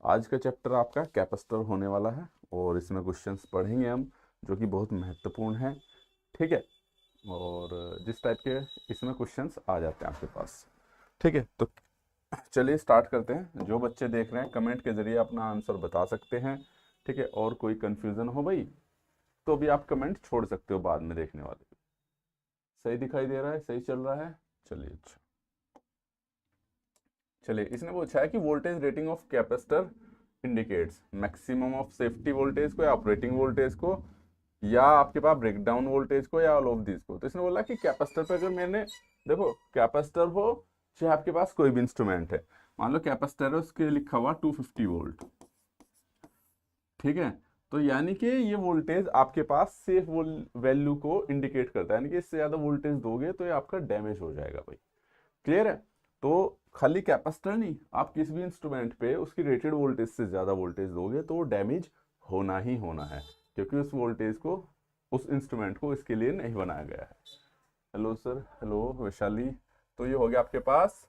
आज का चैप्टर आपका कैपेसिटर होने वाला है और इसमें क्वेश्चंस पढ़ेंगे हम जो कि बहुत महत्वपूर्ण है। ठीक है, और जिस टाइप के इसमें क्वेश्चंस आ जाते हैं आपके पास। ठीक है, तो चलिए स्टार्ट करते हैं। जो बच्चे देख रहे हैं कमेंट के ज़रिए अपना आंसर बता सकते हैं। ठीक है, और कोई कन्फ्यूज़न हो भाई तो भी आप कमेंट छोड़ सकते हो बाद में देखने वाले। सही दिखाई दे रहा है, सही चल रहा है। चलिए अच्छा, चलिए इसने पूछा है कि voltage rating of capacitor indicates maximum of safety voltage को या ऑपरेटिंग वोल्टेज को या आपके पास ब्रेकडाउन वोल्टेज को या ऑल ऑफ दिस को। तो इसने बोला कि कैपेसिटर पे अगर मैंने देखो कैपेसिटर हो चाहे आपके पास कोई भी इंस्ट्रूमेंट है, मान लो कैपेसिटर है उसके लिखा हुआ 250 वोल्ट। ठीक है, तो यानी कि ये वोल्टेज आपके पास सेफ वैल्यू को इंडिकेट करता है, यानी कि इससे ज्यादा वोल्टेज दोगे तो ये आपका डैमेज हो जाएगा भाई। क्लियर है? तो खाली कैपेसिटर नहीं, आप किसी भी इंस्ट्रूमेंट पे उसकी रेटेड वोल्टेज से ज्यादा वोल्टेज दोगे तो वो डैमेज होना ही होना है, क्योंकि उस वोल्टेज को उस इंस्ट्रूमेंट को इसके लिए नहीं बनाया गया है। Hello sir, hello Vaishali. तो ये हो गया आपके पास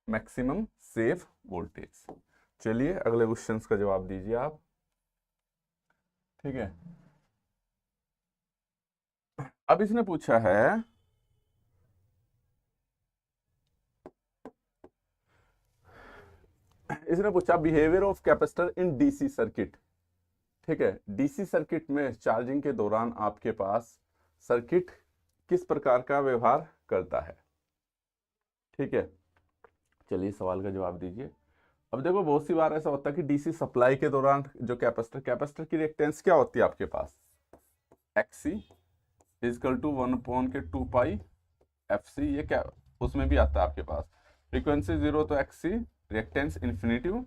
मैक्सिमम सेफ वोल्टेज। चलिए अगले क्वेश्चंस का जवाब दीजिए आप। ठीक है, अब इसने पूछा है behaviour of capacitor in DC circuit. ठीक है, डीसी सर्किट में चार्जिंग के दौरान आपके पास सर्किट किस प्रकार का व्यवहार करता है। ठीक है, चलिए सवाल का जवाब दीजिए। अब देखो बहुत सी बार ऐसा होता है कि डीसी सप्लाई के दौरान जो कैपेसिटर की रिएक्टेंस क्या होती है आपके पास, XC is equal to 1/2 pi F C. ये क्या उसमें भी आता है आपके पास, फ्रीक्वेंसी 0 तो एक्सी, रिएक्टेंस इन्फिनिटिव।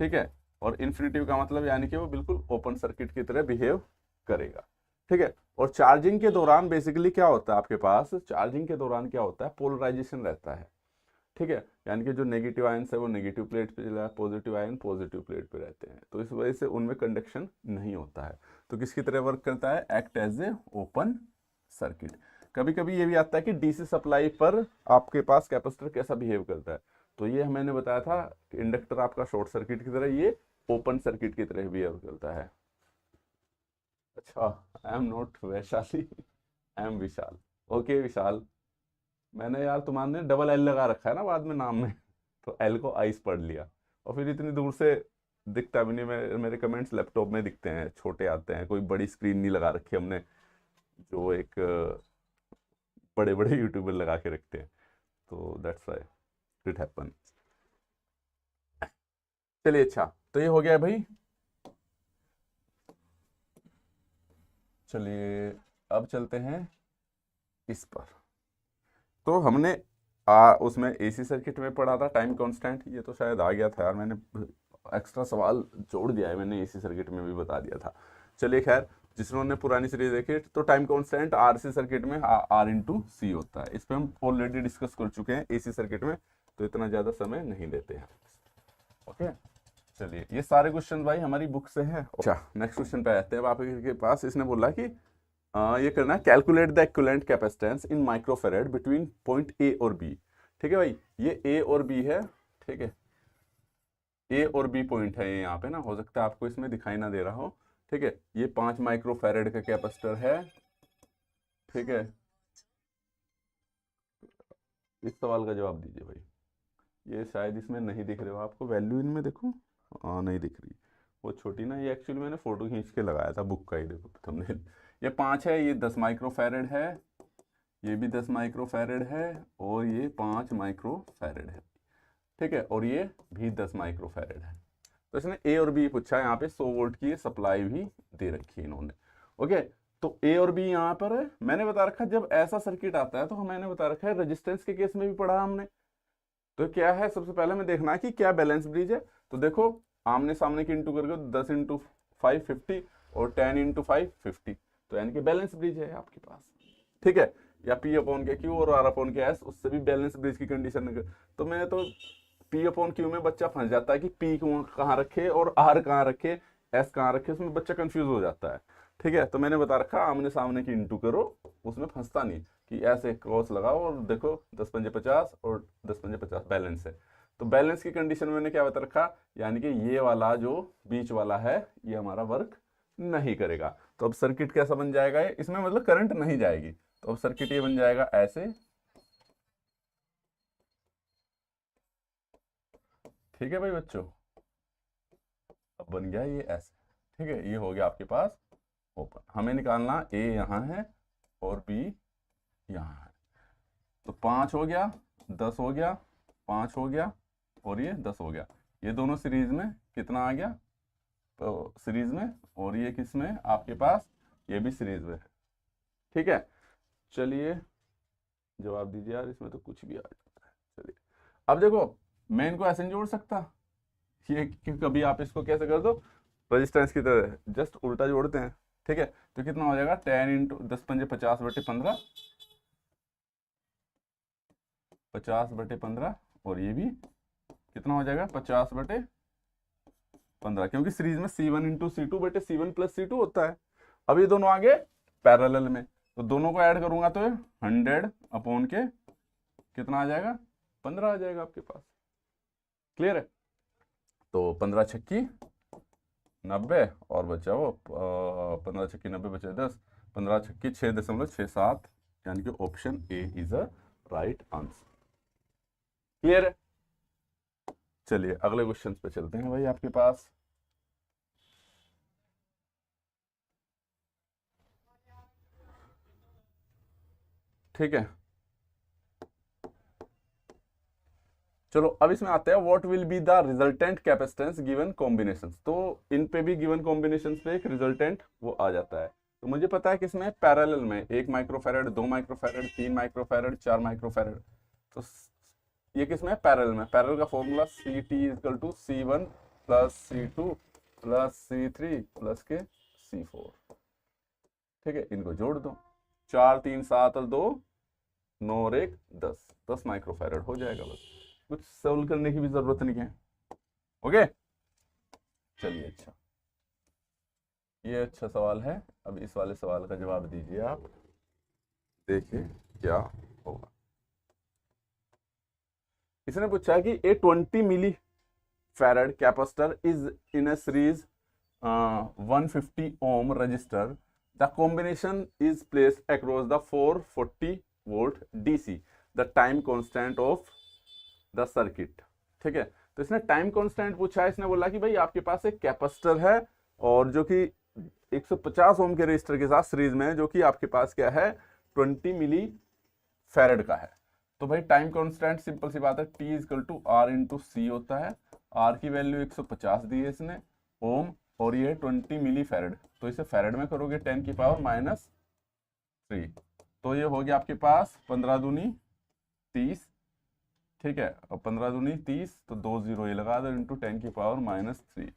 ठीक है, और इन्फिनिटिव का मतलब यानी कि वो बिल्कुल ओपन सर्किट की तरह बिहेव करेगा। ठीक है, और चार्जिंग के दौरान बेसिकली क्या होता है आपके पास, चार्जिंग के दौरान क्या होता है, पोलराइजेशन रहता है। ठीक है, यानी कि जो नेगेटिव आयंस है वो नेगेटिव प्लेट पे, पॉजिटिव आयन पॉजिटिव प्लेट पे रहते हैं, तो इस वजह से उनमें कंडक्शन नहीं होता है। तो किसकी तरह वर्क करता है, act as a open circuit. कभी कभी ये भी आता है कि डीसी सप्लाई पर आपके पास कैपेसिटर कैसा बिहेव करता है, तो ये मैंने बताया था कि इंडक्टर आपका शॉर्ट सर्किट की तरह, ये ओपन सर्किट की तरह बिहेव करता है। अच्छा, I am not Vaishali, I am Vishal. Okay Vishal, मैंने यार तुम्हारे डबल एल लगा रखा है ना बाद में नाम में, तो एल को आइस पढ़ लिया, और फिर इतनी दूर से दिखता भी नहीं। मेरे कमेंट्स लैपटॉप में दिखते हैं, छोटे आते हैं, कोई बड़ी स्क्रीन नहीं लगा रखी हमने, जो एक बड़े बड़े यूट्यूबर लगा के रखते हैं, तो दैट्स व्हाई इट हैपन। चलिए अच्छा, तो ये हो गया भाई। चलिए अब चलते हैं इस पर। तो हमने उसमें एसी सर्किट में पढ़ा था टाइम कांस्टेंट, ये तो शायद आ गया था यार, मैंने एक्स्ट्रा सवाल जोड़ दिया है, मैंने एसी सर्किट में भी बता दिया था। चलिए खैर, जिन्होंने पुरानी सीरीज देखी तो टाइम कांस्टेंट आरसी सर्किट में आर इंटू सी होता है, इस पर हम ऑलरेडी डिस्कस कर चुके हैं एसी सर्किट में, तो इतना ज़्यादा समय नहीं लेते हैं। ओके, चलिए ये सारे क्वेश्चन भाई हमारी बुक से हैं। अच्छा, नेक्स्ट क्वेश्चन पे आते हैं। अब आपके पास इसने बोला कि ये करना है, calculate the equivalent capacitance in microfarad between point A और बी। ठीक है भाई, ये ए और बी है। ठीक है, ए और बी पॉइंट है ये यहाँ पे ना, हो सकता है आपको इसमें दिखाई ना दे रहा हो। ठीक है, ये 5 माइक्रोफेरेड का कैपेसिटर है। ठीक है, इस सवाल का जवाब दीजिए भाई। ये शायद इसमें नहीं दिख रहे हो आपको, वैल्यू इनमें देखो, नहीं दिख रही वो छोटी ना, ये एक्चुअली मैंने फोटो खींच के लगाया था बुक का ही, देखो तुमने। ये 5 है, ये 10 माइक्रोफेरेड है, ये भी 10 माइक्रोफेरेड है, और ये 5 माइक्रोफेरेड है। ठीक है, और ये भी 10 माइक्रोफेरेड है। तो इसने ए और बी पूछा है, यहाँ पे 100 वोल्ट की सप्लाई भी दे रखी है इन्होंने। ओके, तो ए और बी यहाँ पर है। मैंने बता रखा जब ऐसा सर्किट आता है तो मैंने बता रखा है रेजिस्टेंस के केस में भी पढ़ा हमने। तो क्या है, सबसे पहले हमें देखना है कि क्या बैलेंस ब्रिज है। तो देखो आमने सामने की इंटू करके 10 इंटू 5 50 और 10 इंटू 5 50, तो यानी कि बैलेंस ब्रिज है आपके पास। ठीक है, या पी अपॉन के क्यू और आर अपॉन के एस, उससे भी बैलेंस ब्रिज की कंडीशन। तो मैं तो पी अपॉन क्यू में बच्चा फंस जाता है कि पी कहाँ रखे और आर कहाँ रखे, एस कहाँ रखे, उसमें बच्चा कंफ्यूज हो जाता है। ठीक है, तो मैंने बता रखा आमने सामने की इंटू करो, उसमें फंसता नहीं कि ऐसे क्रॉस लगाओ और देखो 10 पंजे 50 और 10 पंजे 50 बैलेंस है। तो बैलेंस की कंडीशन में मैंने क्या बता रखा, यानी कि ये वाला जो बीच वाला है ये हमारा वर्क नहीं करेगा। तो अब सर्किट कैसा बन जाएगा, ये इसमें मतलब करंट नहीं जाएगी, तो अब सर्किट ये बन जाएगा ऐसे, ठीक है भाई बच्चों, अब बन गया ये ऐसे, ठीक है, ये हो गया आपके पास ओपन। हमें निकालना ए यहाँ है और बी यहाँ है, तो 5 हो गया, 10 हो गया, 5 हो गया और ये 10 हो गया, ये दोनों सीरीज में कितना आ गया, तो सीरीज में, और ये किस में आपके पास, ये भी सीरीज में है, ठीक है। चलिए जवाब दीजिए यार, इसमें तो कुछ भी आ जाता है। चलिए अब देखो, मैं इनको ऐसे नहीं जोड़ सकता, ये कभी आप इसको कैसे कर दो, रेजिस्टेंस की तरह जस्ट उल्टा जोड़ते हैं, ठीक है। तो कितना हो जाएगा 10 इंटू 10 पंजे 50/15, 50/15, और ये भी कितना हो जाएगा 50/15, क्योंकि सीरीज में C1 into C2 C1 plus C2 होता है। अब ये दोनों आगे पैरेलल में, तो दोनों को ऐड करूंगा तो 100 अपॉन के कितना आ जाएगा 15 आ जाएगा आपके पास, क्लियर है। तो 15 छक्की 90 और बचा वो 15 छक्की 90 बचे 10, 15 छक्की 6.67, यानी कि option A is a right answer, clear है। चलिए अगले क्वेश्चन पे चलते हैं भाई आपके पास। ठीक है, चलो अब इसमें आते हैं, what will be the resultant capacitance given combination. तो इन पे भी गिवन कॉम्बिनेशन पे एक रिजल्टेंट वो आ जाता है। तो मुझे पता है किसमें, पैरेलल में 1 माइक्रोफैरड, 2 माइक्रोफैरड, 3 माइक्रोफैरड, 4 माइक्रोफैरड। तो ये किसमें, पैरेलल में। पैरेलल का फॉर्मूला CT=C1 + C2 + C3 + के C4, ठीक है, इनको जोड़ दो, 4 3 7 और 2 9 और 1 10, 10 माइक्रोफैरड हो जाएगा, बस कुछ सॉल्व करने की भी जरूरत नहीं है। ओके चलिए, अच्छा ये अच्छा सवाल है। अब इस वाले सवाल का जवाब दीजिए आप, देखिए क्या होगा। इसने पूछा कि A 20 milli farad capacitor is in a series 150 ohm register, the combination is placed across the 440 volt DC, the time constant of the circuit, ठीक है। तो इसने टाइम कांस्टेंट पूछा है, इसने बोला कि भाई आपके पास एक कैपेसिटर है और जो कि 150 ओम के रेजिस्टर के साथ सीरीज में है, जो कि आपके पास क्या है 20 मिली फैरड का है। तो भाई टाइम कांस्टेंट सिंपल सी बात है, T=R/C होता है। R की वैल्यू 150 दी है इसने ओम, और ये 20 मिली फैरड, तो इसे फैरड में करोगे 10⁻⁻3, तो ये हो गया आपके पास 15 दूनी 30, ठीक है। अब 15 दूनी 30, तो 2 0 ये लगा दो, इंटू 10⁻⁻3,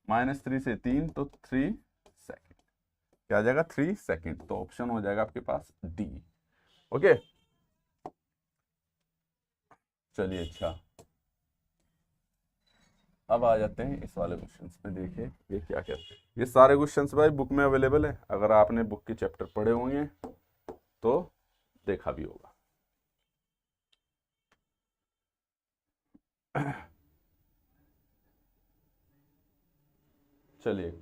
-3 से 3 तो 3 सेकेंड, क्या आ जाएगा 3 सेकेंड। तो ऑप्शन हो जाएगा आपके पास D। ओके चलिए, अच्छा अब आ जाते हैं इस वाले क्वेश्चंस पे। देखिए ये क्या कहते हैं, ये सारे क्वेश्चंस भाई बुक में अवेलेबल है, अगर आपने बुक के चैप्टर पढ़े होंगे तो देखा भी होगा। चलिए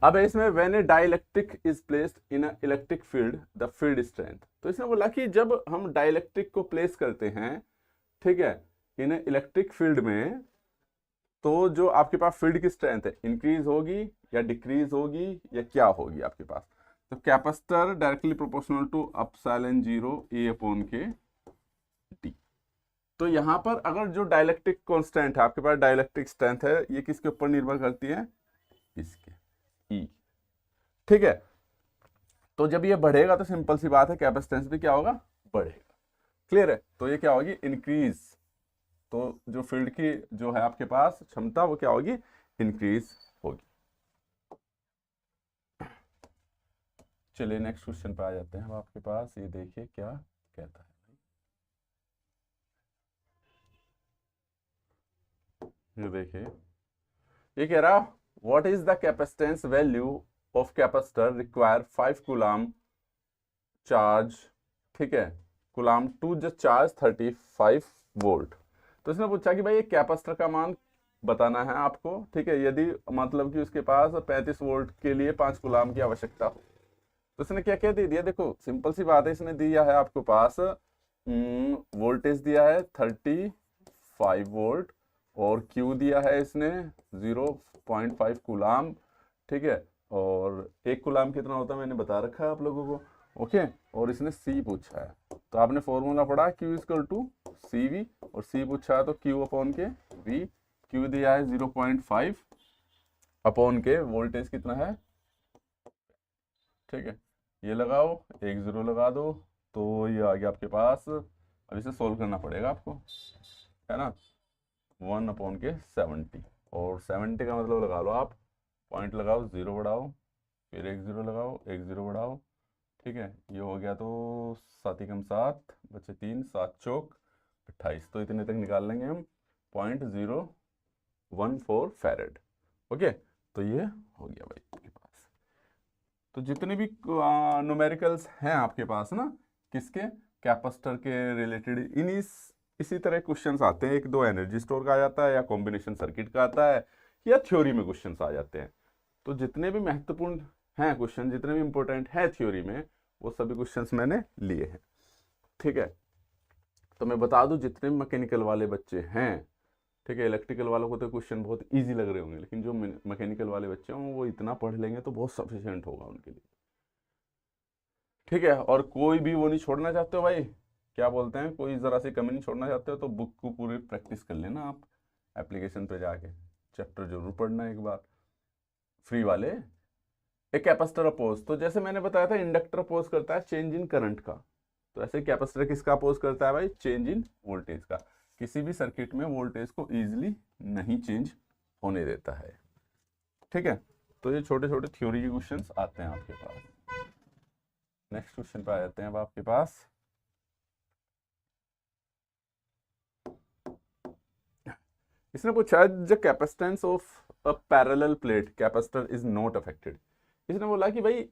अब इसमें when A dielectric is placed in a electric field the field strength, तो इसने बोला कि जब हम डाइलेक्ट्रिक को प्लेस करते हैं, ठीक है, इन इलेक्ट्रिक फील्ड में, तो जो आपके पास फील्ड की स्ट्रेंथ है इंक्रीज होगी या डिक्रीज होगी या क्या होगी आपके पास। तो capacitor directly proportional to ε0 A/K/D। तो यहां पर अगर जो डाइलेक्ट्रिक कांस्टेंट है आपके पास, डाइलेक्ट्रिक स्ट्रेंथ है, ये किसके ऊपर निर्भर करती है, इसके E, ठीक है। तो जब ये बढ़ेगा तो सिंपल सी बात है कैपेसिटेंस भी क्या होगा, बढ़ेगा, क्लियर है। तो ये क्या होगी, इंक्रीज, तो जो फील्ड की जो है आपके पास क्षमता वो क्या होगी, इंक्रीज होगी। चलिए नेक्स्ट क्वेश्चन पे आ जाते हैं हम आपके पास, ये देखिए क्या कहता है। ये देखिए, ये कह रहा what is the capacitance value of capacitor require 5 coulomb charge, ठीक है, coulomb to the charge 35 volt, तो इसने पूछा कि भाई ये कैपेसिटर का मान बताना है आपको, ठीक है, यदि मतलब कि उसके पास 35 वोल्ट के लिए 5 कूलाम की आवश्यकता हो। तो इसने क्या क्या दे दिया, देखो सिंपल सी बात है, इसने दिया है आपके पास वोल्टेज दिया है 35 वोल्ट, और क्यू दिया है इसने 0.5 कूलाम, ठीक है, और 1 कूलाम कितना होता है मैंने बता रखा है आप लोगों को, ओके। और इसने सी पूछा है, तो आपने फॉर्मूला पढ़ा Q equal to C V, और सी पूछा है तो Q अपॉन के V, Q दिया है 0.5 अपॉन के वोल्टेज कितना है, ठीक है, ये लगाओ, एक जीरो लगा दो, तो ये आ गया आपके पास। अब इसे सोल्व करना पड़ेगा आपको, है ना, 1/70, और 70 का मतलब लगा लो आप, पॉइंट लगाओ, जीरो बढ़ाओ, फिर एक जीरो लगाओ, एक जीरो बढ़ाओ, ठीक है, ये हो गया, तो 7 एकम 7 बचे 3, 7 चौक 28, तो इतने तक निकाल लेंगे हम, 0.014 फैरेड, ओके। तो ये हो गया भाई आपके पास। तो जितने भी न्यूमेरिकल्स हैं आपके पास ना, किसके, कैपेसिटर के रिलेटेड, इसी तरह क्वेश्चंस आते हैं, एक दो एनर्जी स्टोर का आ जाता है, या कॉम्बिनेशन सर्किट का आता है, या थ्योरी में क्वेश्चंस आ जाते हैं। तो जितने भी महत्वपूर्ण हैं क्वेश्चन, जितने भी इंपॉर्टेंट है थ्योरी में, वो सभी क्वेश्चंस मैंने लिए हैं, ठीक है। तो मैं बता दूं, जितने मैकेनिकल वाले बच्चे हैं, ठीक है, इलेक्ट्रिकल वालों को तो क्वेश्चन बहुत इजी लग रहे होंगे, लेकिन जो मैकेनिकल वाले बच्चे हों वो इतना पढ़ लेंगे तो बहुत सफिशिएंट होगा उनके लिए, ठीक है। और कोई भी वो नहीं छोड़ना चाहते हो भाई, क्या बोलते हैं, कोई ज़रा सी कमी नहीं छोड़ना चाहते हो, तो बुक को पूरी प्रैक्टिस कर लेना आप, एप्लीकेशन पे जाके चैप्टर जरूर पढ़ना एक बार, फ्री वाले। एक कैपेसिटर अपोज, तो जैसे मैंने बताया था इंडक्टर अपोज करता है चेंज इन करंट का, तो ऐसे कैपेसिटर किसका अपोज करता है भाई, चेंज इन वोल्टेज का। किसी भी सर्किट में वोल्टेज को इजीली नहीं चेंज होने देता है, ठीक है। तो ये छोटे छोटे थ्योरी के क्वेश्चंस आते हैं आपके पास। नेक्स्ट क्वेश्चन पे आ जाते हैं अब आपके पास। इसने पूछा the capacitance of a parallel plate capacitor is not affected. इसने बोला कि भाई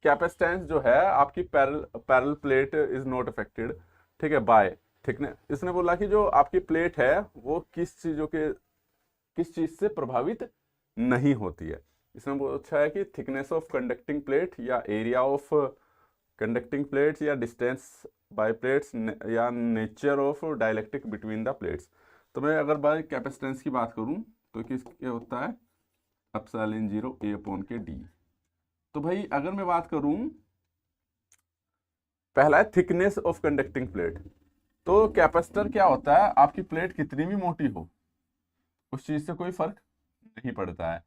कैपेसिटेंस जो है आपकी parallel plate is not affected, ठीक है, बाय थिकनेस। इसने बोला कि जो आपकी प्लेट है वो किस चीज से प्रभावित नहीं होती है। इसने पूछा है कि थिकनेस ऑफ कंडक्टिंग प्लेट, या एरिया ऑफ कंडक्टिंग प्लेट्स, या डिस्टेंस बाय प्लेट्स, या nature of dielectric between the plates. तो मैं अगर बाय कैपेसिटेंस की बात करूं तो क्या होता है, एप्सिलॉन 0 A अपॉन के डी। तो भाई अगर मैं बात करूं, पहला है थिकनेस ऑफ कंडक्टिंग प्लेट, तो कैपेसिटर क्या होता है, आपकी प्लेट कितनी भी मोटी हो उस चीज से कोई फर्क नहीं पड़ता है,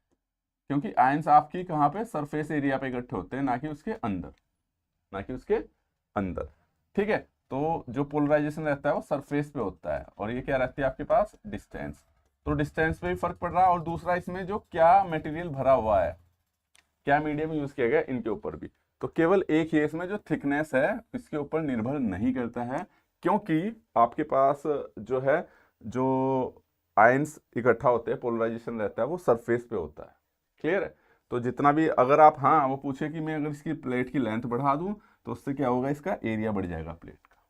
क्योंकि आयंस आपकी कहाँ पे, सरफेस एरिया पे इकट्ठे होते हैं, ना कि उसके अंदर, ना कि उसके अंदर, ठीक है। तो जो पोलराइजेशन रहता है वो सरफेस पे होता है, और ये क्या रहती है आपके पास, डिस्टेंस। तो डिस्टेंस पे भी फर्क पड़ रहा है, और दूसरा इसमें जो क्या मटेरियल भरा हुआ है, क्या मीडियम यूज किया गया, इनके ऊपर भी। तो केवल एक ही इसमें जो थिकनेस है इसके ऊपर निर्भर नहीं करता है, क्योंकि आपके पास जो है, जो आयंस इकट्ठा होते हैं, पोलराइजेशन रहता है, वो सरफेस पे होता है, क्लियर है। तो जितना भी अगर आप, हाँ वो पूछे कि मैं अगर इसकी प्लेट की लेंथ बढ़ा दूं तो उससे क्या होगा, इसका एरिया बढ़ जाएगा प्लेट का,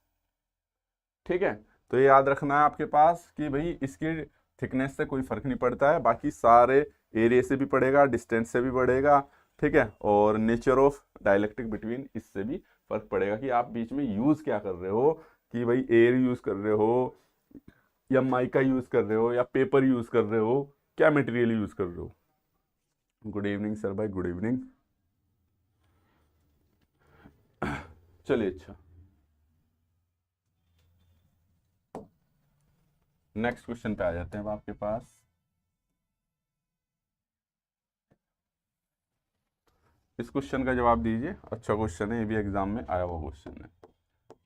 ठीक है। तो ये याद रखना है आपके पास कि भाई इसकी थिकनेस से कोई फर्क नहीं पड़ता है, बाकी सारे एरिया से भी पड़ेगा, डिस्टेंस से भी बढ़ेगा, ठीक है, और नेचर ऑफ डाइलेक्ट्रिक बिटवीन, इससे भी फर्क पड़ेगा कि आप बीच में यूज क्या कर रहे हो, कि भाई एयर यूज कर रहे हो, या माइका यूज कर रहे हो, या पेपर यूज कर रहे हो, क्या मटेरियल यूज कर रहे हो। गुड इवनिंग सर भाई, गुड इवनिंग। चलिए अच्छा, नेक्स्ट क्वेश्चन पे आ जाते हैं अब आपके पास। इस क्वेश्चन का जवाब दीजिए, अच्छा क्वेश्चन है, ये भी एग्जाम में आया हुआ क्वेश्चन है।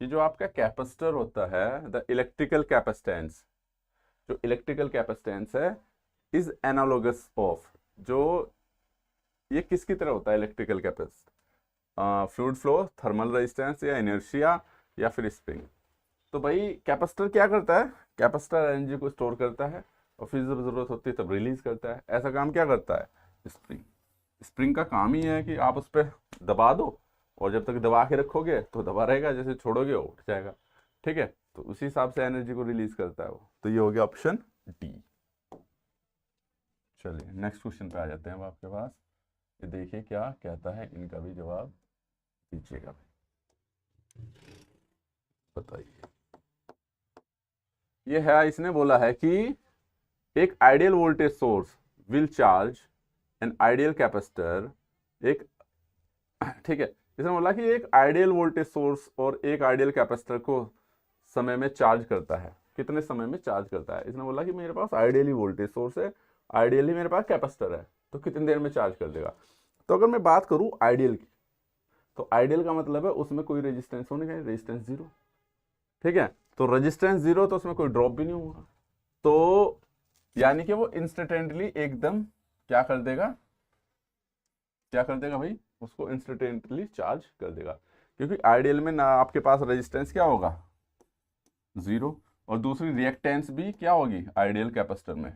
ये जो आपका कैपेसिटर होता है, द इलेक्ट्रिकल कैपेसिटेंस, जो इलेक्ट्रिकल कैपेसिटेंस है, इज एनालोगस ऑफ, जो ये किसकी तरह होता है electrical capacitor, fluid flow, thermal resistance, या इनर्शिया, या फिर स्प्रिंग। तो भाई कैपेसिटर क्या करता है, कैपेसिटर एनर्जी को स्टोर करता है, और फिर जब जरूरत होती है तब रिलीज करता है। ऐसा काम क्या करता है स्प्रिंग। स्प्रिंग का काम ही है कि आप उस पर दबा दो, और जब तक दबा के रखोगे तो दबा रहेगा, जैसे छोड़ोगे वो उठ जाएगा, ठीक है। तो उसी हिसाब से एनर्जी को रिलीज करता है वो। तो ये हो गया ऑप्शन डी। चलिए नेक्स्ट क्वेश्चन पे आ जाते हैं अब आपके पास। ये देखिए क्या कहता है, इनका भी जवाब दीजिएगा भाई, बताइए। ये है, इसने बोला है कि एक ideal voltage source will charge an ideal capacitor. एक ठीक है, इसने बोला कि एक आइडियल वोल्टेज सोर्स और एक आइडियल कैपेसिटर को समय में चार्ज करता है। कितने समय में चार्ज करता है? इसने बोला कि मेरे पास आइडियली वोल्टेज सोर्स है, आइडियली मेरे पास कैपेसिटर है, तो कितनी देर में चार्ज कर देगा। तो अगर मैं बात करूं आइडियल की, तो आइडियल का मतलब है उसमें कोई रेजिस्टेंस होने का, रेजिस्टेंस जीरो। ठीक है, तो रेजिस्टेंस जीरो तो उसमें कोई ड्रॉप भी नहीं होगा, तो यानी कि वो इंस्टेंटली एकदम क्या कर देगा, क्या कर देगा भाई, उसको इंस्टेंटली चार्ज कर देगा। क्योंकि आइडियल में ना आपके पास रेजिस्टेंस क्या होगा, जीरो, और दूसरी रिएक्टेंस भी क्या होगी आइडियल कैपेसिटर में,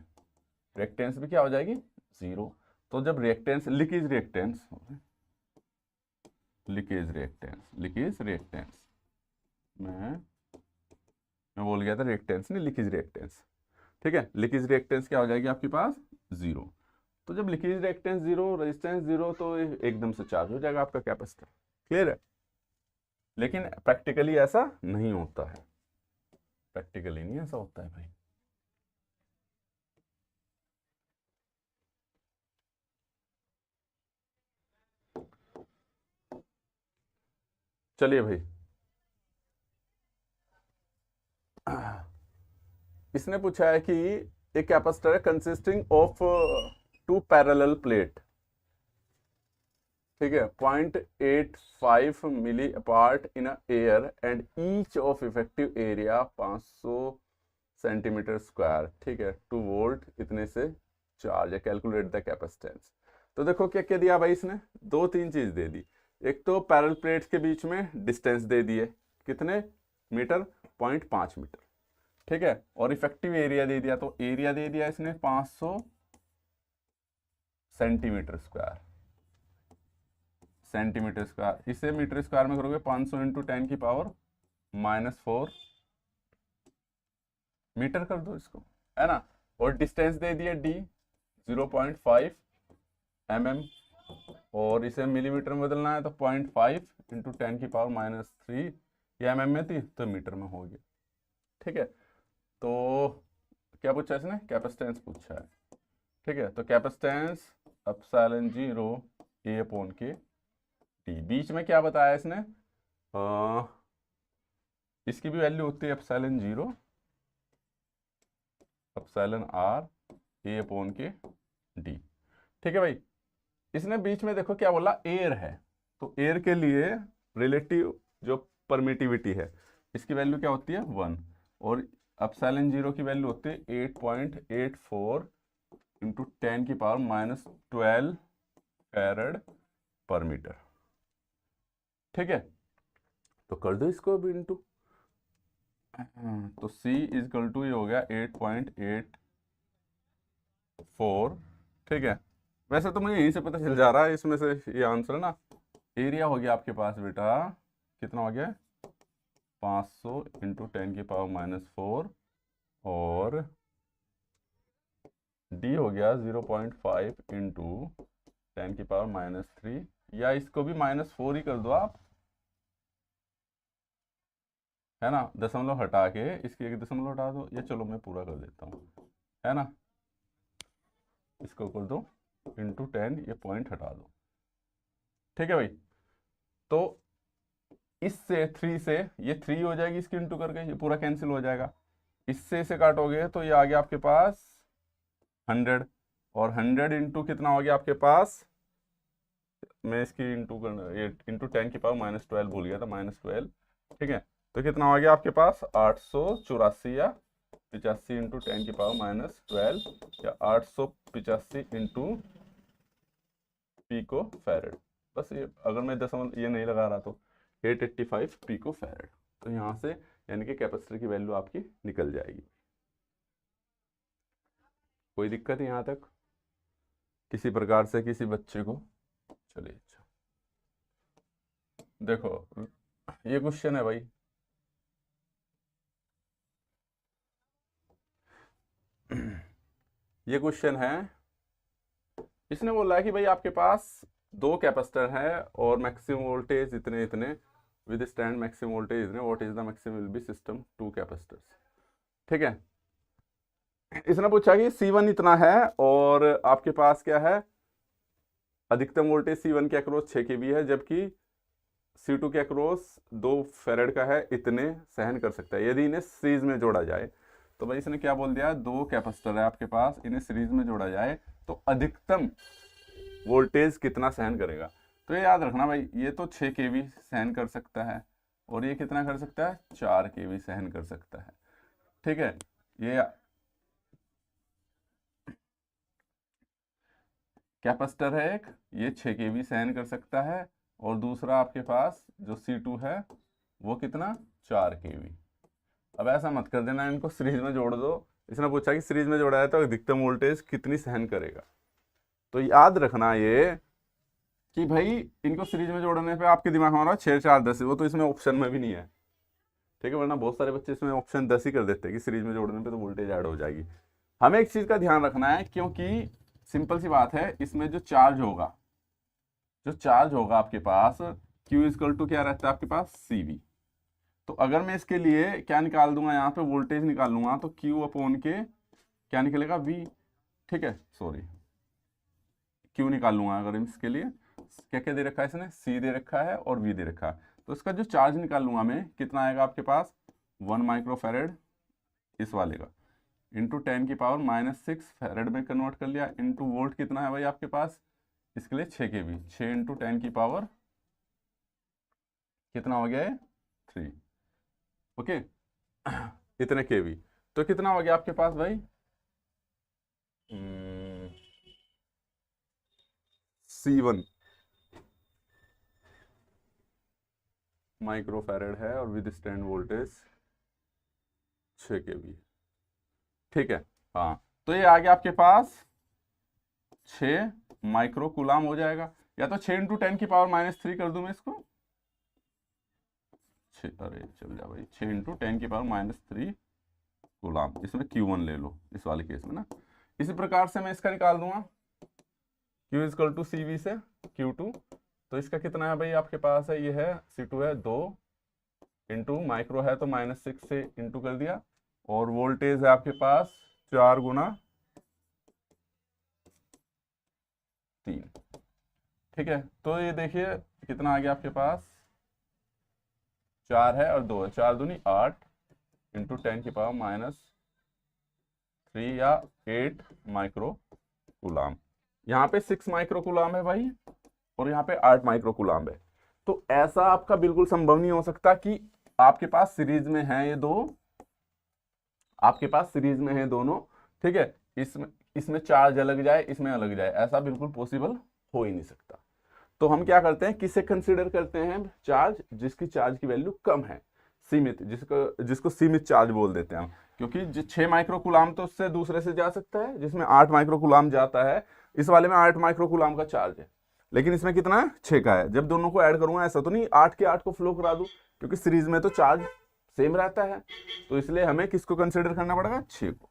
रिएक्टेंस भी क्या हो जाएगी, जीरो। तो जब reactance, leakage reactance, leakage reactance मैं बोल गया था रिएक्टेंस नहीं, लीकेज रिएक्टेंस। ठीक है, लीकेज रिएक्टेंस क्या हो जाएगी आपके पास, जीरो। तो जब leakage reactance zero, resistance zero, तो एकदम से चार्ज हो जाएगा आपका कैपेसिटर। क्लियर है? लेकिन प्रैक्टिकली ऐसा नहीं होता है, प्रैक्टिकली नहीं ऐसा होता है भाई। चलिए भाई, इसने पूछा है कि एक कैपेसिटर है consisting of two parallel plate, ठीक है, 0.85 milli apart in air and each of effective area 500 centimetre square. ठीक है, 2 वोल्ट इतने से चार्ज है, कैलकुलेट द कैपेसिटेंस। तो देखो क्या क्या दिया भाई, इसने दो तीन चीज दे दी। एक तो पैरेलल प्लेट्स के बीच में डिस्टेंस दे दिए, कितने मीटर, 0.5 मीटर। ठीक है, और इफेक्टिव एरिया दे दिया, तो एरिया दे दिया इसने 500 सेंटीमीटर स्क्वायर, सेंटीमीटर स्क्वायर। इसे मीटर स्क्वायर में करोगे 500 इंटू 10 की पावर -4 मीटर कर दो इसको, है ना। और डिस्टेंस दे दिया d 0.5 mm, और इसे मिलीमीटर में बदलना है तो 0.5 इंटू 10 की पावर -3, ये mm में थी तो मीटर में हो गया। ठीक है, तो क्या पूछा है इसने, कैपेसिटेंस पूछा है। ठीक है, तो capacitance epsilon zero A upon के टी। बीच में क्या बताया इसने, इसकी भी वैल्यू होती है epsilon zero, epsilon R A upon के डी। ठीक है भाई, इसने बीच में देखो क्या बोला, एयर है, तो एयर के लिए रिलेटिव जो परमिटिविटी है इसकी वैल्यू क्या होती है 1, और एप्सिलॉन जीरो की वैल्यू होती है 8.84 इंटू 10 की पावर -12 फैराड पर मीटर। ठीक है, तो कर दो इसको अभी इंटू, तो C इजकल टू ये हो गया 8.84। ठीक है, वैसे तो मुझे यहीं से पता चल जा रहा है, इसमें से ये आंसर ना, एरिया हो गया आपके पास बेटा कितना हो गया 500 इंटू 10 की पावर -4, और डी हो गया 0.5 इंटू 10 की पावर -3, या इसको भी -4 ही कर दो आप, है ना। दशमलव हटा के इसकी एक दशमलव हटा दो, या चलो मैं पूरा कर देता हूँ, है ना, इसको कर दो इंटू 10, ये पॉइंट हटा दो। ठीक है भाई, तो इससे 3 से ये 3 हो जाएगी, इसकी इंटू करके ये पूरा कैंसिल हो जाएगा। इससे इसे काटोगे तो ये आ गया आपके पास 100, और 100 इंटू कितना हो गया आपके पास, मैं इसकी इंटू कर, ये इंटू 10 की पावर -12 भूल गया था, -12। ठीक है, तो कितना हो गया आपके पास 884 या 85 इंटू 10 की पावर -12, या 885 इंटू पिको फैरेड। बस ये अगर मैं दशमलव ये नहीं लगा रहा तो 885 पिको फैरेड। तो यहाँ से यानी कि कैपेसिटर की वैल्यू आपकी निकल जाएगी। कोई दिक्कत है यहाँ तक किसी प्रकार से किसी बच्चे को? चलिए अच्छा, देखो ये क्वेश्चन है भाई, ये क्वेश्चन है, इसने बोला है कि भाई आपके पास दो कैपेसिटर है और मैक्सिमम वोल्टेज इतने इतने विद स्टैंड मैक्सिमम वोल्टेज इतने, what is the maximum will be system two capacitors. ठीक है, इसने पूछा कि C1 इतना है और आपके पास क्या है, अधिकतम वोल्टेज C1 के अक्रॉस 6 kV है, जबकि C2 के अक्रॉस 2 फेरेड का है, इतने सहन कर सकता है यदि इन्हें सीरीज में जोड़ा जाए। तो भाई इसने क्या बोल दिया, दो कैपेसिटर है आपके पास, इन्हें सीरीज में जोड़ा जाए तो अधिकतम वोल्टेज कितना सहन करेगा। तो ये याद रखना भाई, ये तो 6 kV सहन कर सकता है और ये कितना कर सकता है, 4 kV सहन कर सकता है। ठीक है, ये कैपेसिटर है एक, ये 6 kV सहन कर सकता है, और दूसरा आपके पास जो C2 है वो कितना, 4 kV। अब ऐसा मत कर देना इनको सीरीज में जोड़ दो, इसने पूछा कि सीरीज में जोड़ा है तो अधिकतम वोल्टेज कितनी सहन करेगा। तो याद रखना ये कि भाई इनको सीरीज में जोड़ने पे आपके दिमाग में आ रहा है 6 4 10, वो तो इसमें ऑप्शन में भी नहीं है। ठीक है, वरना बहुत सारे बच्चे इसमें ऑप्शन 10 ही कर देते हैं कि सीरीज में जोड़ने पे तो वोल्टेज ऐड हो जाएगी। हमें एक चीज का ध्यान रखना है, क्योंकि सिंपल सी बात है, इसमें जो चार्ज होगा आपके पास, Q इक्वल टू क्या रहता है आपके पास, CV। तो अगर मैं इसके लिए क्या निकाल दूंगा, यहाँ पे वोल्टेज निकाल लूंगा, तो Q अपॉन के क्या निकलेगा, V। ठीक है, सॉरी, Q निकाल लूंगा अगर इसके लिए, क्या क्या दे रखा है इसने, C दे रखा है और V दे रखा है। तो इसका जो चार्ज निकाल लूंगा मैं, कितना आएगा आपके पास, 1 माइक्रोफेरेड इस वाले का, इंटू 10 की पावर -6 फेरेड में कन्वर्ट कर लिया, इंटू वोल्ट कितना है भाई आपके पास, इसके लिए 6 kV, 6 इंटू 10 की पावर कितना हो गया है, 3। ओके, इतने kV, तो कितना हो गया आपके पास भाई, C1 माइक्रोफेरेड है और विद स्टैंड वोल्टेज 6 kV। ठीक है, हाँ, तो ये आ गया आपके पास 6 माइक्रो कूलाम हो जाएगा, या तो 6 इंटू 10 की पावर -3 कर दूं मैं इसको, अरे चल जा भाई, 6 इंटू 10 की पावर -3 कूलाम, इसमें Q1 ले लो इस वाले केस में ना। इसी प्रकार से मैं इसका निकाल दूंगा, Q इक्वल टू CV से Q2, तो इसका कितना है भाई आपके पास है, ये है C2 है 2 इंटू माइक्रो है तो -6 से इंटू कर दिया, और वोल्टेज है आपके पास 4 गुना 3। ठीक है, तो ये देखिए कितना आ गया आपके पास, 4 है और 2 है, 4 दूनी 8 इंटू 10 की पावर -3 या 8 माइक्रो कूलाम। यहाँ पे 6 माइक्रो कूलाम है भाई, और यहाँ पे 8 माइक्रो कूलाम है। तो ऐसा आपका बिल्कुल संभव नहीं हो सकता कि आपके पास सीरीज में है ये दो, आपके पास सीरीज में है दोनों, ठीक है, इसमें चार्ज अलग जाए, इसमें अलग जाए, ऐसा बिल्कुल पॉसिबल हो ही नहीं सकता। तो हम क्या करते हैं, किसे कंसीडर करते हैं, चार्ज जिसकी चार्ज की वैल्यू कम है, सीमित, जिसको सीमित चार्ज बोल देते हैं हम, क्योंकि 6 माइक्रो कूलाम तो उससे दूसरे से जा सकता है, जिसमें 8 माइक्रो कूलाम जाता है, इस वाले में 8 माइक्रो कूलाम का चार्ज है, लेकिन इसमें कितना है, 6 का है। जब दोनों को ऐड करूंगा ऐसा तो नहीं 8 के 8 को फ्लो करा दूं, क्योंकि सीरीज में तो चार्ज सेम रहता है, तो इसलिए हमें किसको कंसिडर करना पड़ेगा, 6 को।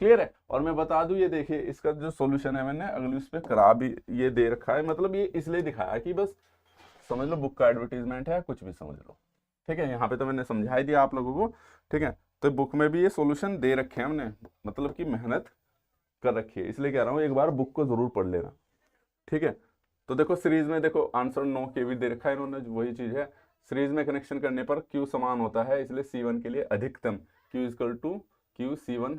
क्लियर है, और मैं बता दूं, ये देखिए इसका जो सॉल्यूशन है मैंने अगली उस पर करा भी, ये दे रखा है, मतलब ये इसलिए दिखाया कि बस समझ लो बुक का एडवर्टीजमेंट है, कुछ भी समझ लो। ठीक है, यहाँ पे तो मैंने समझा ही दिया आप लोगों को। ठीक है, तो बुक में भी ये सॉल्यूशन दे रखे हैं हमने, मतलब कि मेहनत कर रखी है, इसलिए कह रहा हूँ एक बार बुक को जरूर पढ़ लेना। ठीक है, तो देखो सीरीज में देखो आंसर 9 kV दे रखा है इन्होंने, वही चीज है, सीरीज में कनेक्शन करने पर Q समान होता है, इसलिए C1 के लिए अधिकतम Q equal to Q C1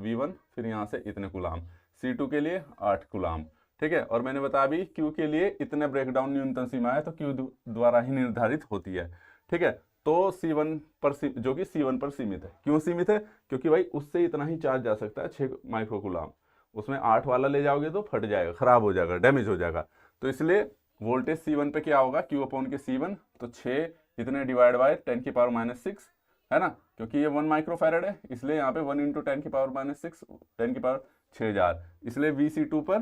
V1, फिर यहाँ से इतने कूलाम, C2 के लिए 8 कूलाम। ठीक है, और मैंने बताया भी Q के लिए इतने ब्रेकडाउन न्यूनतम सीमा है, तो Q द्वारा ही निर्धारित होती है। ठीक है, तो C1 पर जो कि C1 पर सीमित है, क्यों सीमित है, क्योंकि भाई उससे इतना ही चार्ज जा सकता है 6 माइक्रो कूलाम, उसमें 8 वाला ले जाओगे तो फट जाएगा, खराब हो जाएगा, डैमेज हो जाएगा। तो इसलिए वोल्टेज C1 पे क्या होगा, Q अपॉन के C1, तो 6 इतने डिवाइड बाय 10 की पावर -6 है ना, क्योंकि ये 1 माइक्रोफैरेड है, इसलिए यहाँ पे 1 इंटू 10 की पावर -6, 10 की पावर 6000, इसलिए VC2 पर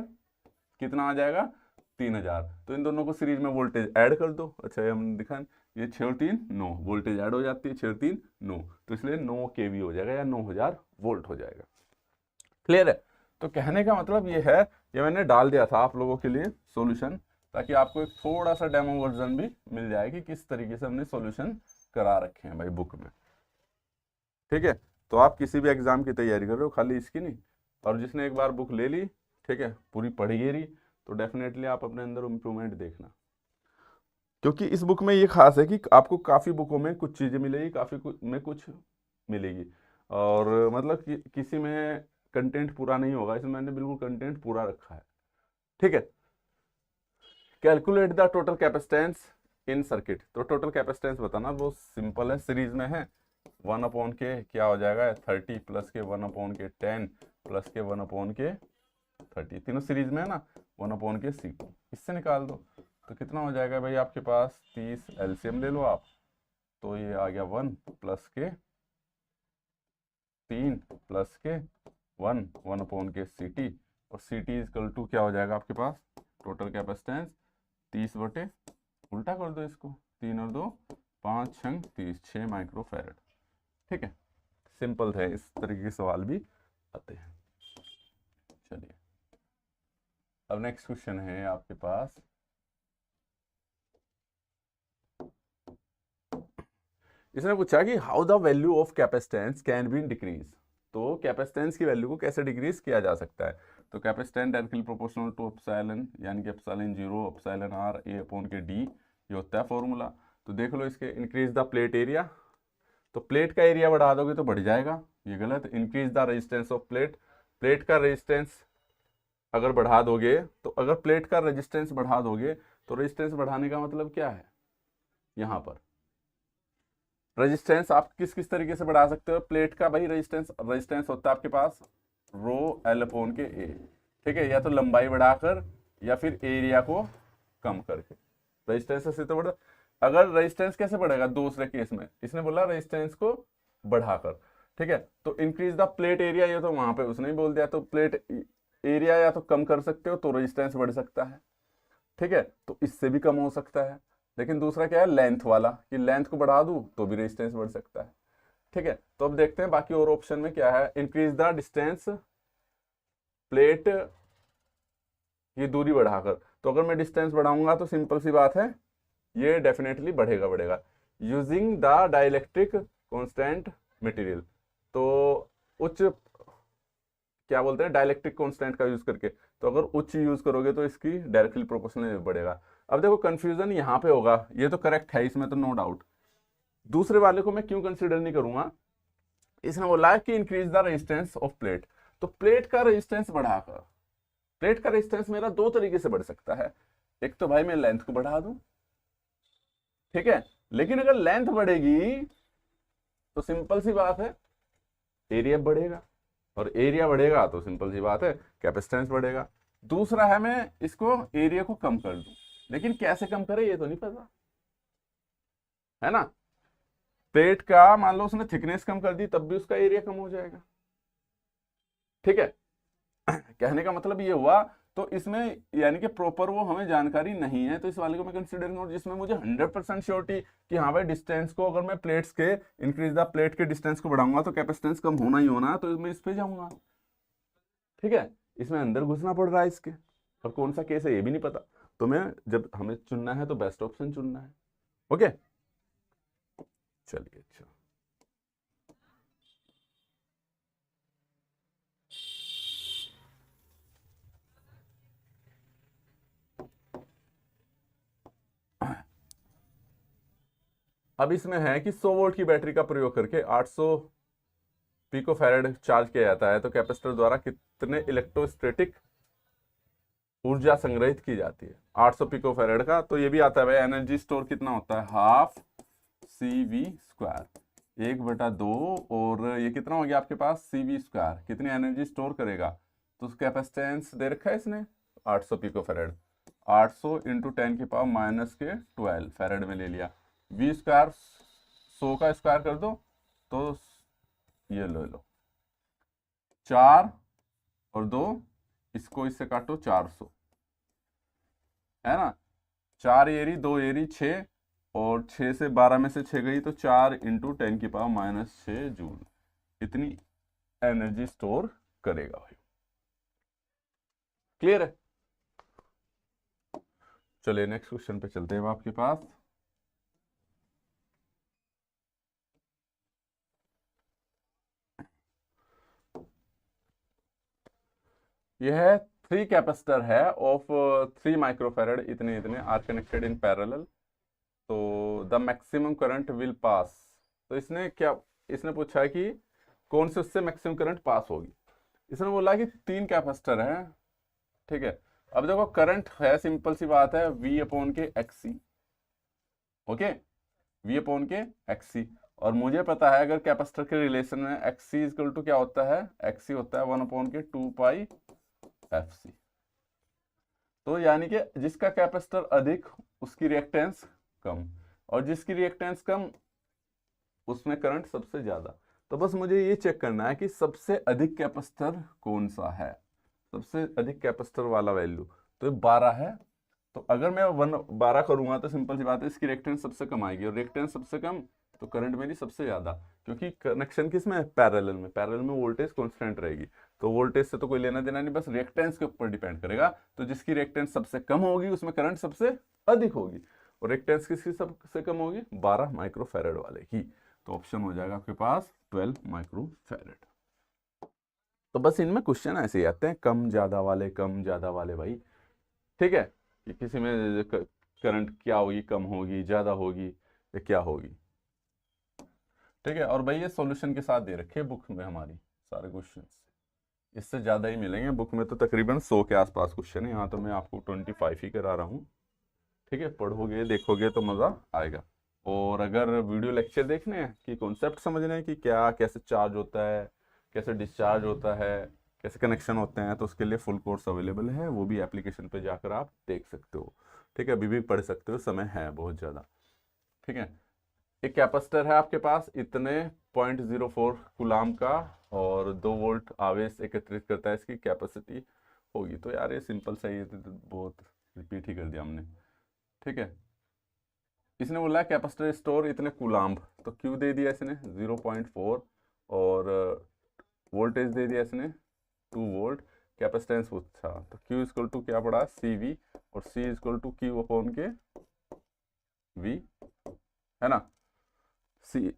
कितना आ जाएगा, 3000। तो इन दोनों को सीरीज में वोल्टेज ऐड कर दो। अच्छा, ये हम दिखाएं, ये 6 और 3 9, वोल्टेज ऐड हो जाती है, 6 और 3 9, तो इसलिए 9 kV हो जाएगा या 9000 वोल्ट हो जाएगा। क्लियर है, तो कहने का मतलब ये है, ये मैंने डाल दिया था आप लोगों के लिए सॉल्यूशन, ताकि आपको एक थोड़ा सा डेमो वर्जन भी मिल जाए कि किस तरीके से हमने सॉल्यूशन करा रखे हैं भाई बुक में। ठीक है, तो आप किसी भी एग्जाम की तैयारी कर रहे हो, खाली इसकी नहीं, और जिसने एक बार बुक ले ली, ठीक है, पूरी पढ़ी गेरी, तो डेफिनेटली आप अपने अंदर इम्प्रूवमेंट देखना। क्योंकि इस बुक में ये खास है कि आपको काफ़ी बुकों में कुछ चीज़ें मिलेगी, में कुछ मिलेगी, और मतलब कि किसी में कंटेंट पूरा नहीं होगा, इसमें मैंने बिल्कुल कंटेंट पूरा रखा है। ठीक है, calculate the total capacitance in circuit. तो टोटल कैपेसिटेंस बताना बहुत सिंपल है, सीरीज में है, 1/k क्या हो जाएगा 30 प्लस के 1/k 10 प्लस के 1/k 30, तीनों सीरीज में है ना, 1/k C2, इससे निकाल दो तो कितना हो जाएगा भाई आपके पास 30, एलसीएम ले लो आप, तो ये आ गया 1 प्लस के 3 प्लस के 1/k CT, और CT इजकल टू क्या हो जाएगा आपके पास टोटल कैपेसिटेंस 30 बटे, उल्टा कर दो इसको, 3 और 2 5 6 30, 6 माइक्रोफैरड। ठीक है, सिंपल है, इस तरीके के सवाल भी आते हैं। चलिए अब नेक्स्ट क्वेश्चन है आपके पास, इसने पूछा कि how the value of capacitance can be decrease. तो कैपेसिटेंस की वैल्यू को कैसे डिक्रीज किया जा सकता है। तो capacitance directly proportional to epsilon, यानी कि एप्सिलॉन 0 एप्सिलॉन r A/d, ये होता है फॉर्मूला। तो देख लो इसके, इंक्रीज द प्लेट एरिया, तो प्लेट का एरिया बढ़ा दोगे तो बढ़ जाएगा, ये गलत। Increase the resistance of plate, plate का रेजिस्टेंस अगर बढ़ा दोगे, तो अगर प्लेट का रेजिस्टेंस बढ़ा दोगे तो रेजिस्टेंस बढ़ाने का मतलब क्या है, यहाँ पर रेजिस्टेंस आप किस किस तरीके से बढ़ा सकते हो। प्लेट का भाई रेजिस्टेंस होता है आपके पास रो L/A, ठीक है, या तो लंबाई बढ़ाकर या फिर एरिया को कम करके रेजिस्टेंस ऐसे तो बढ़ा। अगर रेजिस्टेंस कैसे बढ़ेगा दूसरे केस में, इसने बोला रेजिस्टेंस को बढ़ाकर, ठीक है, तो इंक्रीज द प्लेट एरिया, ये तो वहां पे उसने ही बोल दिया, तो प्लेट एरिया या तो कम कर सकते हो तो रेजिस्टेंस बढ़ सकता है, ठीक है, तो इससे भी कम हो सकता है। लेकिन दूसरा क्या है, लेंथ वाला, कि लेंथ को बढ़ा दूं तो भी रेजिस्टेंस बढ़ सकता है। ठीक है, तो अब देखते हैं बाकी और ऑप्शन में क्या है। इंक्रीज द डिस्टेंस प्लेट, ये दूरी बढ़ाकर, तो अगर मैं डिस्टेंस बढ़ाऊंगा तो सिंपल सी बात है ये डेफिनेटली बढ़ेगा। Using the dielectric constant material, तो उच्च क्या बोलते हैं डाइलेक्ट्रिक कांस्टेंट का यूज करके, तो अगर उच्च यूज करोगे तो इसकी डायरेक्टली प्रोपोर्शनल बढ़ेगा। अब देखो कंफ्यूजन यहाँ पे होगा, ये तो करेक्ट है, इसमें तो नो डाउट, दूसरे वाले को मैं क्यों कंसीडर नहीं करूंगा। इसने बोला कि increase the resistance of plate, तो प्लेट का रेजिस्टेंस बढ़ाकर, प्लेट का रेजिस्टेंस मेरा दो तरीके से बढ़ सकता है, एक तो भाई मैं लेंथ को बढ़ा दूं, ठीक है, लेकिन अगर लेंथ बढ़ेगी तो सिंपल सी बात है एरिया बढ़ेगा, और एरिया बढ़ेगा तो सिंपल सी बात है कैपेसिटेंस बढ़ेगा। दूसरा है मैं इसको एरिया को कम कर दूं, लेकिन कैसे कम करे ये तो नहीं पता, है ना। प्लेट का मान लो उसने थिकनेस कम कर दी तब भी उसका एरिया कम हो जाएगा, ठीक है। कहने का मतलब ये हुआ, तो इसमें यानी कि प्रॉपर वो हमें जानकारी नहीं है, तो इस वाले को मैं कंसीडर करूँ जिसमें मुझे 100% श्योरिटी कि हाँ भाई डिस्टेंस को अगर मैं प्लेट्स के इंक्रीज द प्लेट के डिस्टेंस को बढ़ाऊंगा तो कैपेसिटेंस कम होना ही होना, तो मैं इस पे जाऊंगा, ठीक है। इसमें अंदर घुसना पड़ रहा है इसके, और कौन सा केस है ये भी नहीं पता, तो मैं जब हमें चुनना है तो बेस्ट ऑप्शन चुनना है। ओके चलिए, अच्छा अब इसमें है कि 100 वोल्ट की बैटरी का प्रयोग करके 800 पिकोफैरेड चार्ज किया जाता है, तो कैपेसिटर द्वारा कितने इलेक्ट्रोस्टैटिक ऊर्जा संग्रहित की जाती है। 800 पिकोफैरेड का, तो ये भी आता है भाई, एनर्जी स्टोर कितना होता है, हाफ CV², 1/2, और ये कितना हो गया आपके पास CV², कितनी एनर्जी स्टोर करेगा। तो कैपेसिटेंस दे रखा है इसने 800 पिकोफैरेड, 800 इंटू 10⁻⁻12 फैरेड में ले लिया, V², 100 का स्क्वायर कर दो तो ये ले लो 4 और 2, इसको इससे काटो 400, है ना, 4 एरी 2 एरी 6, और 6 से 12 में से 6 गई तो 4 इंटू 10⁻⁻6 जूल, इतनी एनर्जी स्टोर करेगा भाई। क्लियर है? चलिए नेक्स्ट क्वेश्चन पे चलते हैं आपके पास। यह 3 कैपेसिटर है ऑफ 3 माइक्रोफेरेड, इतने इतने आर कनेक्टेड इन पैरेलल, तो the maximum current will pass. तो इसने पूछा है कि कौन से उससे मैक्सिमम करंट पास होगी। इसने बोला कि 3 कैपेसिटर हैं, ठीक है। अब देखो करंट है, सिंपल सी बात है, V अपॉन के XC, ओके, V अपॉन के XC। और मुझे पता है अगर कैपेसिटर के रिलेशन में XC इक्वल टू क्या होता है, XC होता है 1 अपॉन के 2 पाई FC। तो यानी कि जिसका कैपेसिटर अधिक उसकी रिएक्टेंस कम, और जिसकी रिएक्टेंस कम उसमें करंट सबसे ज्यादा। तो बस मुझे ये चेक करना है कि सबसे अधिक कैपेसिटर कौन सा है, सबसे अधिक कैपेसिटर वाला वैल्यू तो 12 है। तो अगर मैं 12 करूंगा तो सिंपल सी बात है इसकी रिएक्टेंस सबसे कम आएगी, और रिएक्टेंस सबसे कम तो करंट मेरी सबसे ज्यादा, क्योंकि कनेक्शन किसमें, पैरेलल में। पैरेलल में वोल्टेज कांस्टेंट रहेगी, तो वोल्टेज से तो कोई लेना देना नहीं, बस रिएक्टेंस के ऊपर डिपेंड करेगा। तो जिसकी रिएक्टेंस सबसे कम होगी उसमें करंट सबसे अधिक होगी, और रिएक्टेंस किसकी सबसे कम होगी, 12 माइक्रोफैरेड वाले की। तो ऑप्शन हो जाएगा आपके पास 12 माइक्रोफैरेड। तो बस इनमें क्वेश्चन ऐसे ही आते हैं, कम ज्यादा वाले, कम ज्यादा वाले भाई, ठीक है। कि किसी में करंट क्या होगी, कम होगी, ज्यादा होगी, या क्या होगी, ठीक है। और भाई ये सॉल्यूशन के साथ दे रखे बुक में हमारी सारे क्वेश्चंस, इससे ज्यादा ही मिलेंगे बुक में, तो तकरीबन 100 के आसपास क्वेश्चन है। यहाँ तो मैं आपको 25 ही करा रहा हूँ, ठीक है। पढ़ोगे देखोगे तो मजा आएगा। और अगर वीडियो लेक्चर देखने हैं कि कॉन्सेप्ट समझने हैं कि क्या कैसे चार्ज होता है, कैसे डिस्चार्ज होता है, कैसे कनेक्शन होते हैं, तो उसके लिए फुल कोर्स अवेलेबल है, वो भी एप्लीकेशन पे जाकर आप देख सकते हो, ठीक है। अभी भी पढ़ सकते हो, समय है बहुत ज़्यादा, ठीक है। एक कैपेसिटर है आपके पास इतने 0.04 कूलाम का, और 2 वोल्ट आवेश एकत्रित करता है, इसकी कैपेसिटी होगी। तो यार ये सिंपल सा, ये तो बहुत रिपीट ही कर दिया हमने, ठीक है। इसने बोला है कैपेसिटर स्टोर इतने कूलाम्ब, तो क्यू दे दिया इसने 0.4, और वोल्टेज दे दिया इसने 2 वोल्ट, कैपेसिटेंस पूछा तो Q इक्वल टू क्या पड़ा, CV, और C equal to Q upon के V, है ना। C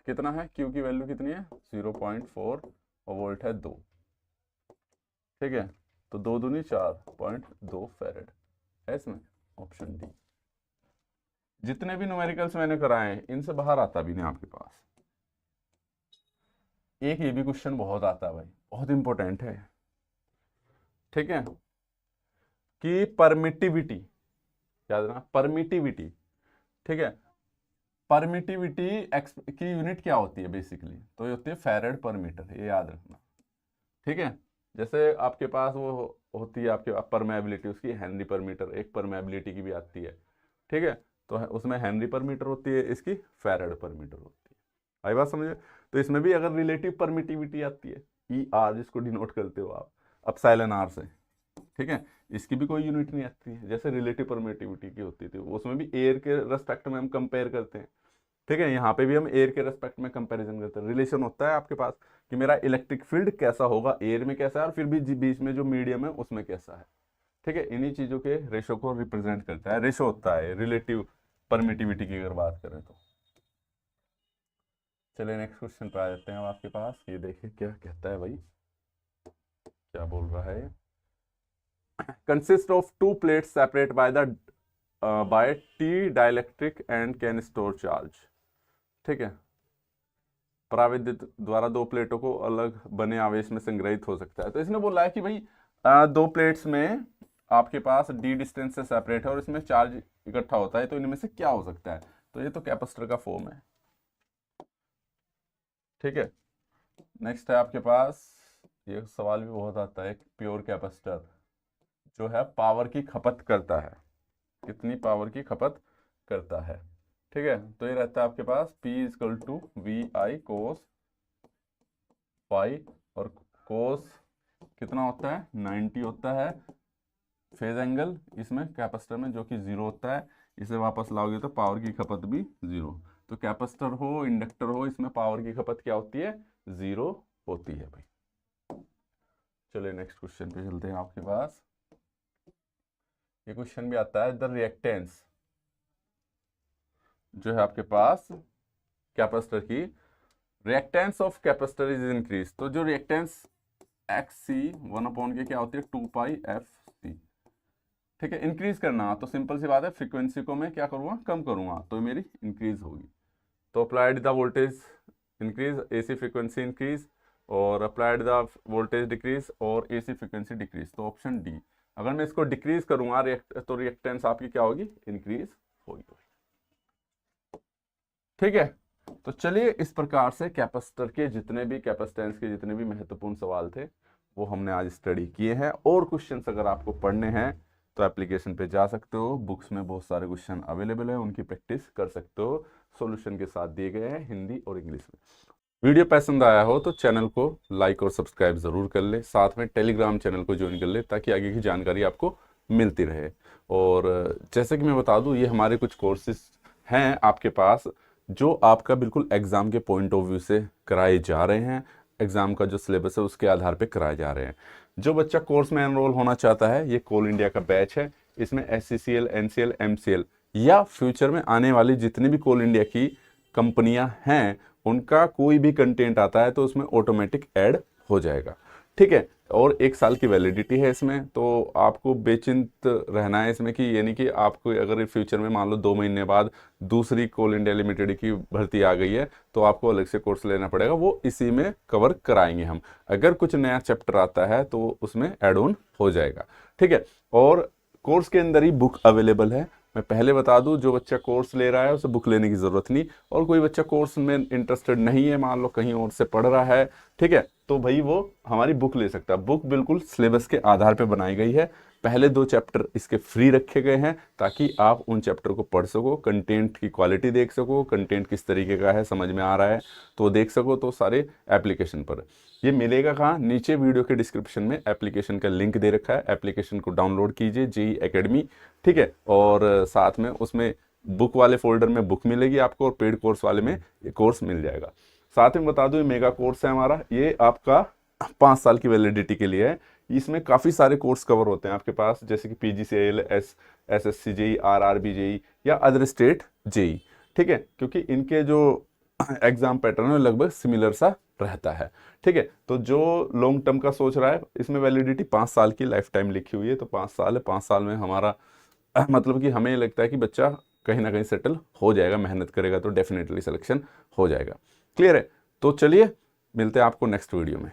कितना है, Q की वैल्यू कितनी है 0.4, और वोल्ट है 2, ठीक है। तो 2 दूनी 4.2 फैरेड है इसमें, ऑप्शन डी। जितने भी न्यूमेरिकल्स मैंने कराए हैं इनसे बाहर आता भी नहीं आपके पास। एक ये भी क्वेश्चन बहुत आता है भाई, बहुत इंपॉर्टेंट है, ठीक है, कि परमिटिविटी, याद रखना परमिटिविटी, ठीक है। परमिटिविटी की यूनिट क्या होती है बेसिकली, तो ये होती है फैरेड पर मीटर, ये याद रखना, ठीक है। जैसे आपके पास वो होती है आपके परमेबिलिटी, उसकी हेनरी पर मीटर, एक परमेबिलिटी की भी आती है, ठीक है। तो उसमें हेनरी पर मीटर होती है, इसकी फैरेड पर मीटर होती है। आई बात समझे। तो इसमें भी अगर रिलेटिव परमिटिविटी आती है, ER जिसको डिनोट करते हो आप एप्सिलॉन R से, ठीक है। इसकी भी कोई यूनिट नहीं आती है, जैसे रिलेटिव परमिटिविटी की होती थी, उसमें भी एयर के रेस्पेक्ट में हम कंपेयर करते हैं, ठीक है। यहाँ पे भी हम एयर के रेस्पेक्ट में कंपैरिजन करते हैं। रिलेशन होता है आपके पास कि मेरा इलेक्ट्रिक फील्ड कैसा होगा, एयर में कैसा है, और फिर भी बीच में जो मीडियम है उसमें कैसा है, ठीक है। इन्हीं चीजों के रेशो को रिप्रेजेंट करता है, रेशो होता है रिलेटिव परमिटिविटी की अगर बात करें तो। चलिए नेक्स्ट क्वेश्चन पे आ जाते हैं आपके पास। ये देखिए क्या कहता है भाई, क्या बोल रहा है। Consist of 2 plates separate by T dielectric and can store charge, ठीक है। पराविद्युत द्वारा 2 प्लेटों को अलग बने आवेश में संग्रहित हो सकता है। तो इसने बोला है कि भाई 2 प्लेट्स में आपके पास D डिस्टेंस से सेपरेट है और इसमें चार्ज इकट्ठा होता है, तो इनमें से क्या हो सकता है। तो ये तो कैपेसिटर का फॉर्म है, ठीक है। नेक्स्ट है आपके पास, ये सवाल भी बहुत आता है, प्योर कैपेसिटर जो है पावर की खपत करता है, कितनी पावर की खपत करता है, ठीक है। तो ये रहता है आपके पास P equal to VI cos phi, और कोस कितना होता है 90 होता है फेज एंगल इसमें कैपेसिटर में, जो कि 0 होता है। इसे वापस लाओगे तो पावर की खपत भी 0। तो कैपेसिटर हो इंडक्टर हो, इसमें पावर की खपत क्या होती है, 0 होती है भाई। चलिए नेक्स्ट क्वेश्चन पे चलते हैं आपके पास। ये क्वेश्चन भी आता है, द रिएक्टेंस जो है आपके पास कैपेसिटर की, reactance of capacitor is increase. तो जो रिएक्टेंस एक्स सी 1 के क्या होती है 2π/f(c), ठीक है। इंक्रीज करना तो सिंपल सी बात है, फ्रीक्वेंसी को मैं क्या करूँगा, कम करूँगा, तो मेरी इंक्रीज होगी। तो applied the voltage increase, AC frequency increase, और अप्लाइड द वोल्टेज डिक्रीज और एसी फ्रीक्वेंसी डिक्रीज। तो ऑप्शन डी। अगर मैं इसको डिक्रीज करूँगा तो रिएक्टेंस आपकी क्या होगी, इंक्रीज होगी। ठीक है। तो चलिए इस प्रकार से कैपेसिटर के जितने भी, कैपेसिटेंस के जितने भी महत्वपूर्ण सवाल थे वो हमने आज स्टडी किए हैं। और क्वेश्चंस अगर आपको पढ़ने हैं तो एप्लीकेशन पे जा सकते हो, बुक्स में बहुत सारे क्वेश्चन अवेलेबल है, उनकी प्रैक्टिस कर सकते हो, सॉल्यूशन के साथ दिए गए हैं हिंदी और इंग्लिश में। वीडियो पसंद आया हो तो चैनल को लाइक और सब्सक्राइब ज़रूर कर ले, साथ में टेलीग्राम चैनल को ज्वाइन कर ले ताकि आगे की जानकारी आपको मिलती रहे। और जैसे कि मैं बता दूं, ये हमारे कुछ कोर्सेज हैं आपके पास जो आपका बिल्कुल एग्ज़ाम के पॉइंट ऑफ व्यू से कराए जा रहे हैं, एग्ज़ाम का जो सिलेबस है उसके आधार पे कराए जा रहे हैं। जो बच्चा कोर्स में एनरोल होना चाहता है, ये कोल इंडिया का बैच है। इसमें SCCL, NCL, MCL या फ्यूचर में आने वाली जितनी भी कोल इंडिया की कंपनियां हैं उनका कोई भी कंटेंट आता है तो उसमें ऑटोमेटिक ऐड हो जाएगा। ठीक है। और 1 साल की वैलिडिटी है इसमें, तो आपको बेचिंत रहना है इसमें, कि यानी कि आपको अगर फ्यूचर में मान लो 2 महीने बाद दूसरी कोल इंडिया लिमिटेड की भर्ती आ गई है तो आपको अलग से कोर्स लेना पड़ेगा, वो इसी में कवर कराएंगे हम। अगर कुछ नया चैप्टर आता है तो उसमें ऐड ऑन हो जाएगा। ठीक है। और कोर्स के अंदर ही बुक अवेलेबल है। मैं पहले बता दूं, जो बच्चा कोर्स ले रहा है उसे बुक लेने की ज़रूरत नहीं, और कोई बच्चा कोर्स में इंटरेस्टेड नहीं है, मान लो कहीं और से पढ़ रहा है, ठीक है, तो भाई वो हमारी बुक ले सकता है। बुक बिल्कुल सिलेबस के आधार पे बनाई गई है। पहले 2 चैप्टर इसके फ्री रखे गए हैं ताकि आप उन चैप्टर को पढ़ सको, कंटेंट की क्वालिटी देख सको, कंटेंट किस तरीके का है, समझ में आ रहा है तो देख सको। तो सारे एप्लीकेशन पर ये मिलेगा कहाँ, नीचे वीडियो के डिस्क्रिप्शन में एप्लीकेशन का लिंक दे रखा है, एप्लीकेशन को डाउनलोड कीजिए, जेईई एकेडमी। ठीक है। और साथ में उसमें बुक वाले फोल्डर में बुक मिलेगी आपको, और पेड कोर्स वाले में ये कोर्स मिल जाएगा। साथ में बता दूं, ये मेगा कोर्स है हमारा, ये आपका 5 साल की वैलिडिटी के लिए है। इसमें काफ़ी सारे कोर्स कवर होते हैं आपके पास, जैसे कि PGCL, SSC JEE, RRB JEE या अदर स्टेट JEE। ठीक है। क्योंकि इनके जो एग्जाम पैटर्न है लगभग सिमिलर सा रहता है। ठीक है। तो जो लॉन्ग टर्म का सोच रहा है, इसमें वैलिडिटी 5 साल की लाइफ टाइम लिखी हुई है, तो 5 साल है। 5 साल में हमारा मतलब कि हमें लगता है कि बच्चा कहीं ना कहीं सेटल हो जाएगा, मेहनत करेगा तो डेफिनेटली सिलेक्शन हो जाएगा। क्लियर है। तो चलिए मिलते हैं आपको नेक्स्ट वीडियो में।